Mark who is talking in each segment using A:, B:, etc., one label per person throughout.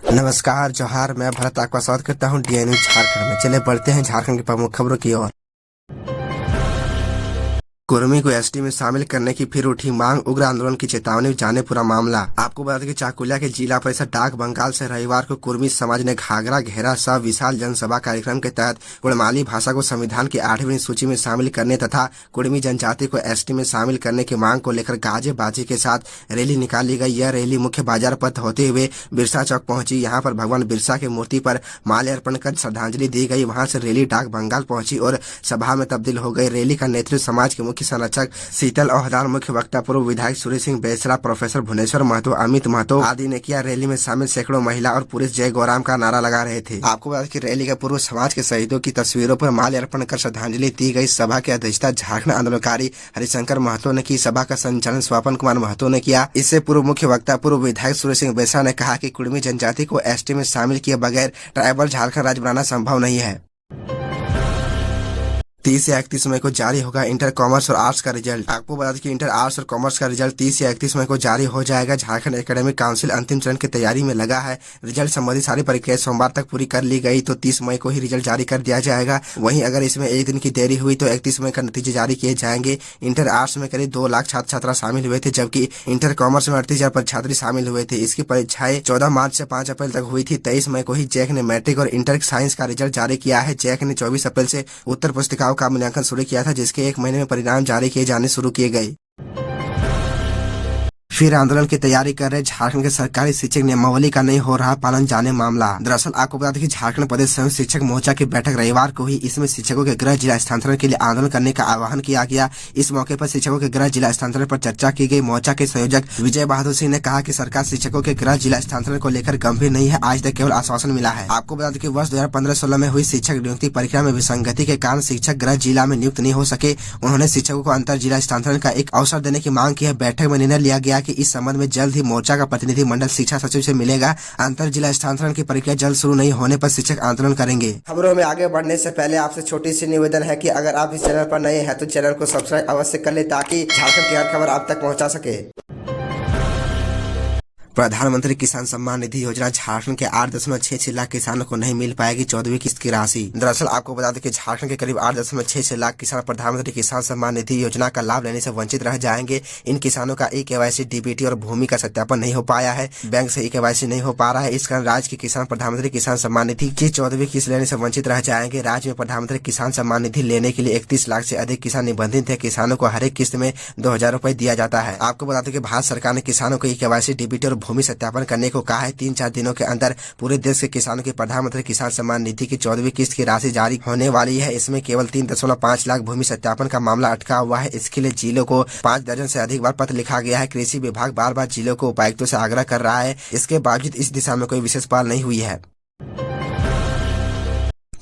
A: नमस्कार जोहार, मैं भरत आपका स्वागत करता हूं डीएन न्यूज झारखंड में। चले बढ़ते हैं झारखंड की प्रमुख खबरों की ओर। कुर्मी को एसटी में शामिल करने की फिर उठी मांग, उग्र आंदोलन की चेतावनी, जाने पूरा मामला। आपको बता दें कि चाकुलिया के जिला परिषद डाक बंगाल से रविवार को कुर्मी समाज ने घाघरा घेरा सह विशाल जनसभा कार्यक्रम के तहत कुड़माली भाषा को संविधान की 8वीं सूची में शामिल करने तथा कुर्मी जनजाति को एसटी में शामिल करने की मांग को लेकर गाजे बाजी के साथ रैली निकाली गई। यह रैली मुख्य बाजार पर होते हुए बिरसा चौक पहुंची। यहाँ पर भगवान बिरसा की मूर्ति पर माल्यार्पण कर श्रद्धांजलि दी गई। वहां से रैली डाक बंगाल पहुंची और सभा में तब्दील हो गई। रैली का नेतृत्व समाज के मुख्य संरक्षक शीतल औहदार, मुख्य वक्ता पूर्व विधायक सुरेश सिंह बेसरा, प्रोफेसर भुवनेश्वर महतो, अमित महतो आदि ने किया। रैली में शामिल सैकड़ों महिला और पुरुष जय गौराम का नारा लगा रहे थे। आपको बता दें कि रैली के पूर्व समाज के शहीदों की तस्वीरों पर माल्यार्पण कर श्रद्धांजलि दी गई। सभा की अध्यक्षता झारखंड आंदोलनकारी हरिशंकर महतो ने की। सभा का संचालन स्वपन कुमार महतो ने किया। इससे पूर्व मुख्य वक्ता पूर्व विधायक सुरेश सिंह बेसरा ने कहा कि कुर्मी जनजाति को एसटी में शामिल किए बगैर ट्राइबल झारखंड राज्य बनाना संभव नहीं है। 30 से 31 मई को जारी होगा इंटर कॉमर्स और आर्ट्स का रिजल्ट। आपको बता दें कि इंटर आर्ट्स और कॉमर्स का रिजल्ट 30 से 31 मई को जारी हो जाएगा। झारखंड एकेडमिक काउंसिल अंतिम चरण की तैयारी में लगा है। रिजल्ट संबंधी सारी प्रक्रिया सोमवार तक पूरी कर ली गई तो 30 मई को ही रिजल्ट जारी कर दिया जाएगा। वहीं अगर इसमें एक दिन की देरी हुई तो 31 मई का नतीजे जारी किए जाएंगे। इंटर आर्ट्स में करीब 2 लाख छात्र छात्रा शामिल हुए थे, जबकि इंटर कॉमर्स में 38,000 छात्र शामिल हुए थे। इसकी परीक्षाएं 14 मार्च से 5 अप्रैल तक हुई थी। 23 मई को ही जैक ने मैट्रिक और इंटर साइंस का रिजल्ट जारी किया है। जैक ने 24 अप्रैल से उत्तर पुस्तिकाओं का मूल्यांकन शुरू किया था, जिसके 1 महीने में परिणाम जारी किए जाने शुरू किए गए। फिर आंदोलन की तैयारी कर रहे झारखंड के सरकारी शिक्षक नियमावली का नहीं हो रहा पालन, जाने मामला। दरअसल आपको बता दें कि झारखंड प्रदेश संयुक्त शिक्षक मोर्चा की बैठक रविवार को हुई। इसमें शिक्षकों के गृह जिला स्थानांतरण के लिए आंदोलन करने का आह्वान किया गया। इस मौके पर शिक्षकों के गृह जिला स्थानांतरण पर चर्चा की गई। मोर्चा के संयोजक विजय बहादुर सिंह ने कहा कि सरकार शिक्षकों के गृह जिला स्थानांतरण को लेकर गंभीर नहीं है, आज तक केवल आश्वासन मिला है। आपको बता दें कि वर्ष 2015-16 में हुई शिक्षक नियुक्ति प्रक्रिया में विसंगति के कारण शिक्षक गृह जिला में नियुक्त नहीं हो सके। उन्होंने शिक्षकों को अंतर जिला स्थानांतरण का एक अवसर देने की मांग की है। बैठक में निर्णय लिया गया कि इस संबंध में जल्द ही मोर्चा का प्रतिनिधि मंडल शिक्षा सचिव से मिलेगा। अंतर जिला स्थानांतरण की प्रक्रिया जल्द शुरू नहीं होने पर शिक्षक आंदोलन करेंगे। खबरों में आगे बढ़ने से पहले आपसे छोटी सी निवेदन है कि अगर आप इस चैनल पर नए हैं तो चैनल को सब्सक्राइब अवश्य कर ले, ताकि झारखंड की हर खबर आप तक पहुंचा सके। प्रधानमंत्री किसान सम्मान निधि योजना झारखंड के 8.66 लाख किसानों को नहीं मिल पाएगी 14वीं किस्त की राशि। दरअसल आपको बता दें कि झारखंड के करीब 8.66 लाख किसान प्रधानमंत्री किसान सम्मान निधि योजना का लाभ लेने से वंचित रह जाएंगे। इन किसानों का ई-केवाईसी, डीबीटी और भूमि का सत्यापन नहीं हो पाया है। बैंक से ई-केवाईसी नहीं हो पा रहा है। इस कारण राज्य के किसान प्रधानमंत्री किसान सम्मान निधि की 14वीं किस्त लेने से वंचित रह जाएंगे। राज्य में प्रधानमंत्री किसान सम्मान निधि लेने के लिए 31 लाख से अधिक किसान निबंधित है। किसानों को हर एक किस्त में 2,000 रुपए दिया जाता है। आपको बता दें कि भारत सरकार ने किसानों को ई-केवाईसी, डीबीटी और भूमि सत्यापन करने को कहा है। 3-4 दिनों के अंदर पूरे देश के किसानों की प्रधानमंत्री किसान सम्मान निधि की 14वीं किस्त की राशि जारी होने वाली है। इसमें केवल 3.5 लाख भूमि सत्यापन का मामला अटका हुआ है। इसके लिए जिलों को 5 दर्जन से अधिक बार पत्र लिखा गया है। कृषि विभाग बार बार जिलों को उपायुक्तों से आग्रह कर रहा है। इसके बावजूद इस दिशा में कोई विशेष पहल नहीं हुई है।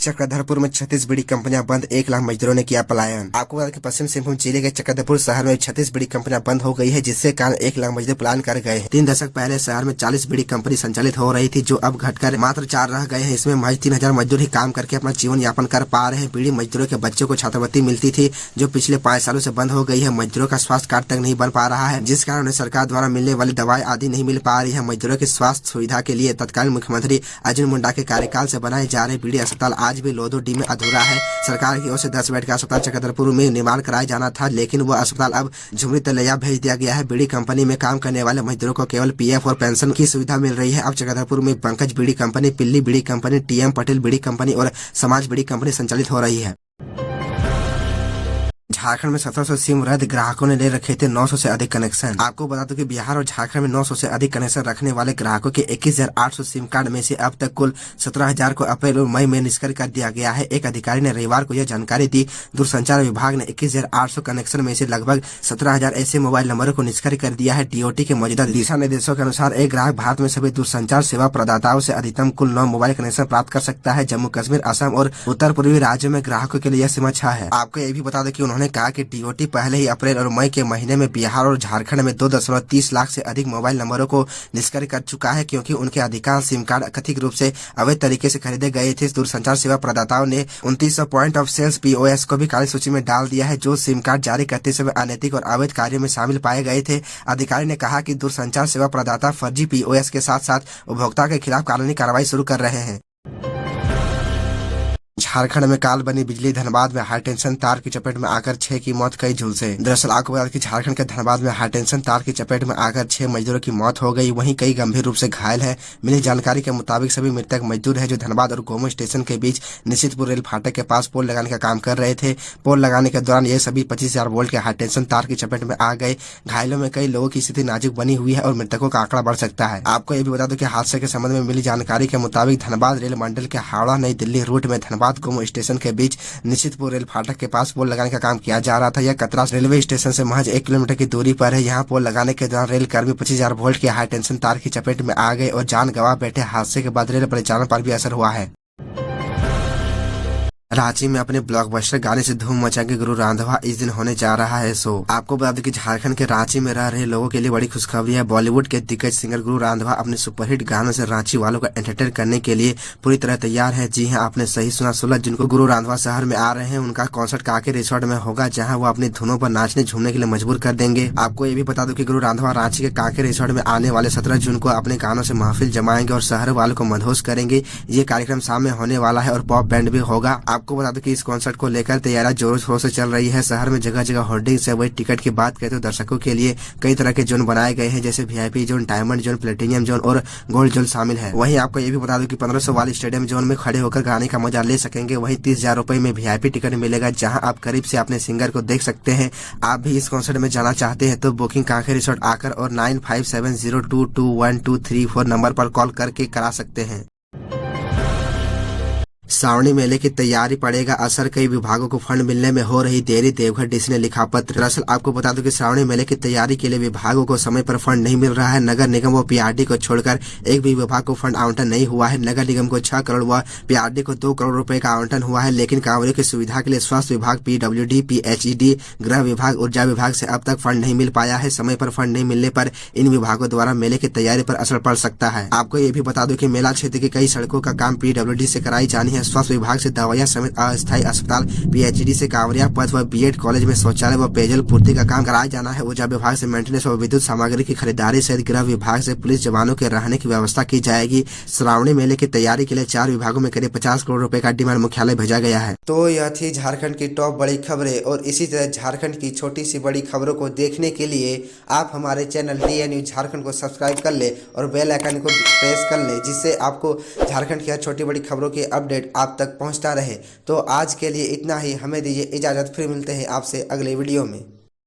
A: चक्रधरपुर में 36 बड़ी कंपनियां बंद, 1 लाख मजदूरों ने किया पलायन। आपको बता दें कि पश्चिम सिंहभूम जिले के चक्रधरपुर शहर में 36 बड़ी कंपनियां बंद हो गई है, जिससे कारण 1 लाख मजदूर पलायन कर गए हैं। 3 दशक पहले शहर में 40 बड़ी कंपनी संचालित हो रही थी, जो अब घटकर मात्र 4 रह गए हैं। इसमें महज 3,000 मजदूर ही काम करके अपना जीवन यापन कर पा रहे हैं। बीड़ी मजदूरों के बच्चों को छात्रवृत्ति मिलती थी, जो पिछले 5 सालों से बंद हो गई है। मजदूरों का स्वास्थ्य कार्ड तक नहीं बन पा रहा है, जिस कारण उन्हें सरकार द्वारा मिलने वाली दवाएं आदि नहीं मिल पा रही है। मजदूरों की स्वास्थ्य सुविधा के लिए तत्कालीन मुख्यमंत्री अर्जुन मुंडा के कार्यकाल से बनाए जा रहे बीड़ी अस्पताल आज भी लोधो डी में अधूरा है। सरकार की ओर से 10 बेड का अस्पताल चक्रधरपुर में निर्माण कराया जाना था, लेकिन वो अस्पताल अब झुमरी तलैया भेज दिया गया है। बीड़ी कंपनी में काम करने वाले मजदूरों को केवल पीएफ और पेंशन की सुविधा मिल रही है। अब चक्रधरपुर में पंकज बीड़ी कंपनी, पिल्ली बीड़ी कंपनी, टीएम पटेल बीड़ी कंपनी और समाज बीड़ी कंपनी संचालित हो रही है। झारखंड में 1700 सिम रद्द, ग्राहकों ने ले रखे थे 900 से अधिक कनेक्शन। आपको बता दूं कि बिहार और झारखंड में 900 से अधिक कनेक्शन रखने वाले ग्राहकों के 21,800 सिम कार्ड में से अब तक कुल 17,000 को अप्रैल और मई में निष्क्रिय कर दिया गया है। एक अधिकारी ने रविवार को यह जानकारी दी। दूरसंचार विभाग ने 21,800 कनेक्शन में से लगभग 17,000 ऐसे मोबाइल नंबरों को निष्क्रिय कर दिया है। डीओटी के मौजूदा दिशा निर्देशों के अनुसार एक ग्राहक भारत में सभी दूरसंचार सेवा प्रदाताओं से अधिकतम कुल 9 मोबाइल कनेक्शन प्राप्त कर सकता है। जम्मू कश्मीर, असम और उत्तर पूर्वी राज्यों में ग्राहकों के लिए यह सीमा 6 है। आपको ये भी बता दें कि उन्होंने कहा कि डीओटी पहले ही अप्रैल और मई के महीने में बिहार और झारखंड में 2.30 लाख से अधिक मोबाइल नंबरों को निष्क्रिय कर चुका है, क्योंकि उनके अधिकांश सिम कार्ड कथित रूप से अवैध तरीके से खरीदे गए थे। दूरसंचार सेवा प्रदाताओं ने 2900 पॉइंट ऑफ सेल्स पीओएस को भी काली सूची में डाल दिया है, जो सिम कार्ड जारी करते समय अनैतिक और अवैध कार्यों में शामिल पाए गए थे। अधिकारी ने कहा कि दूरसंचार सेवा प्रदाता फर्जी पीओएस के साथ साथ उपभोक्ता के खिलाफ कानूनी कार्रवाई शुरू कर रहे हैं। झारखंड में काल बनी बिजली, धनबाद में हाई टेंशन तार की चपेट में आकर 6 की मौत, कई झुलसे। दरअसल आपको बता दें कि झारखंड के धनबाद में हाई टेंशन तार की चपेट में आकर 6 मजदूरों की मौत हो गई, वहीं कई गंभीर रूप से घायल है। मिली जानकारी के मुताबिक सभी मृतक मजदूर है जो धनबाद और गोमो स्टेशन के बीच निश्चितपुर रेल फाटक के पास पोल लगाने का काम कर रहे थे। पोल लगाने के दौरान ये सभी 25,000 वोल्ट के हाई टेंशन तार की चपेट में आ गए। घायलों में कई लोगों की स्थिति नाजुक बनी हुई है और मृतकों का आंकड़ा बढ़ सकता है। आपको ये भी बता दो कि हादसे के संबंध में मिली जानकारी के मुताबिक धनबाद रेल मंडल के हावड़ा नई दिल्ली रूट में धनबाद गोमो स्टेशन के बीच निश्चितपुर रेल फाटक के पास पोल लगाने का काम किया जा रहा था। यह कतरा रेलवे स्टेशन से महज 1 किलोमीटर की दूरी पर है। यहाँ पोल लगाने के दौरान रेल कर्मी 25,000 वोल्ट के हाई टेंशन तार की चपेट में आ गए और जान गंवा बैठे। हादसे के बाद रेल परिचालन पर भी असर हुआ है। रांची में अपने ब्लॉकबस्टर गाने से धूम मचाएंगे गुरु रांधवा, इस दिन होने जा रहा है शो। आपको बता दें कि झारखंड के रांची में रह रहे लोगों के लिए बड़ी खुशखबरी है। बॉलीवुड के दिग्गज सिंगर गुरु रांधवा अपने सुपरहिट गानों से रांची वालों को एंटरटेन करने के लिए पूरी तरह तैयार है। जी हां, आपने सही सुना। 16 जून को गुरु रांधवा शहर में आ रहे हैं। उनका कॉन्सर्ट काके रिसोर्ट में होगा, जहाँ वो अपनी धुनों पर नाचने झूमने के लिए मजबूर कर देंगे। आपको ये भी बता दो कि गुरु रांधवा रांची के काके रिसोर्ट में आने वाले 17 जून को अपने गानों से महफिल जमाएंगे और शहर वालों को मदहोश करेंगे। ये कार्यक्रम शाम में होने वाला है और पॉप बैंड भी होगा। आपको बता दो कि इस कॉन्सर्ट को लेकर तैयारियां जोरों शोरों से चल रही है। शहर में जगह जगह होर्डिंग्स है। वही टिकट की बात करें तो दर्शकों के लिए कई तरह के जोन बनाए गए हैं, जैसे VIP zone, diamond zone, platinum zone और गोल्ड जोन शामिल है। वहीं आपको ये भी बता दूं कि 1500 वाली स्टेडियम जोन में खड़े होकर गाने का मजा ले सकेंगे। वहीं 30,000 रुपए में वीआईपी टिकट मिलेगा, जहां आप करीब से अपने सिंगर को देख सकते हैं। आप भी इस कॉन्सर्ट में जाना चाहते हैं तो बुकिंग कांके रिसोर्ट आकर और 9570221234 नंबर पर कॉल करके करा सकते हैं। श्रावणी मेले की तैयारी पड़ेगा असर, कई विभागों को फंड मिलने में हो रही देरी, देवघर डीसी ने लिखा पत्र। दरअसल आपको बता दूं कि श्रावणी मेले की तैयारी के लिए विभागों को समय पर फंड नहीं मिल रहा है। नगर निगम व पीआरडी को छोड़कर एक भी विभाग को फंड आवंटन नहीं हुआ है। नगर निगम को 6 करोड़ व पीआरडी को 2 करोड़ रुपए का आवंटन हुआ है, लेकिन कांवड़ियों की सुविधा के लिए स्वास्थ्य विभाग, पीडब्ल्यूडी, पीएचईडी, गृह विभाग, ऊर्जा विभाग से अब तक फंड नहीं मिल पाया है। समय पर फंड नहीं मिलने पर इन विभागों द्वारा मेले की तैयारी पर असर पड़ सकता है। आपको ये भी बता दूं कि मेला क्षेत्र की कई सड़कों का काम पीडब्ल्यूडी से कराई जानी है। स्वास्थ्य विभाग से दवाइयां समेत अस्थायी अस्पताल, पीएचडी से कांवरिया पथ व बीएड कॉलेज में शौचालय व पेयजल पूर्ति का काम कराया जाना है। ऊर्जा विभाग से मेंटेनेंस व विद्युत सामग्री की खरीदारी सहित गृह विभाग से पुलिस जवानों के रहने की व्यवस्था की जाएगी। श्रावणी मेले की तैयारी के लिए 4 विभागों में करीब 50 करोड़ रुपए का डिमांड मुख्यालय भेजा गया है। तो यह थी झारखंड की टॉप बड़ी खबरें, और इसी तरह झारखंड की छोटी सी बड़ी खबरों को देखने के लिए आप हमारे चैनल DN न्यूज झारखंड को सब्सक्राइब कर ले और बेल आइकन को प्रेस कर ले, जिससे आपको झारखंड की हर छोटी बड़ी खबरों के अपडेट आप तक पहुंचता रहे। तो आज के लिए इतना ही, हमें दीजिए इजाजत, फिर मिलते हैं आपसे अगले वीडियो में।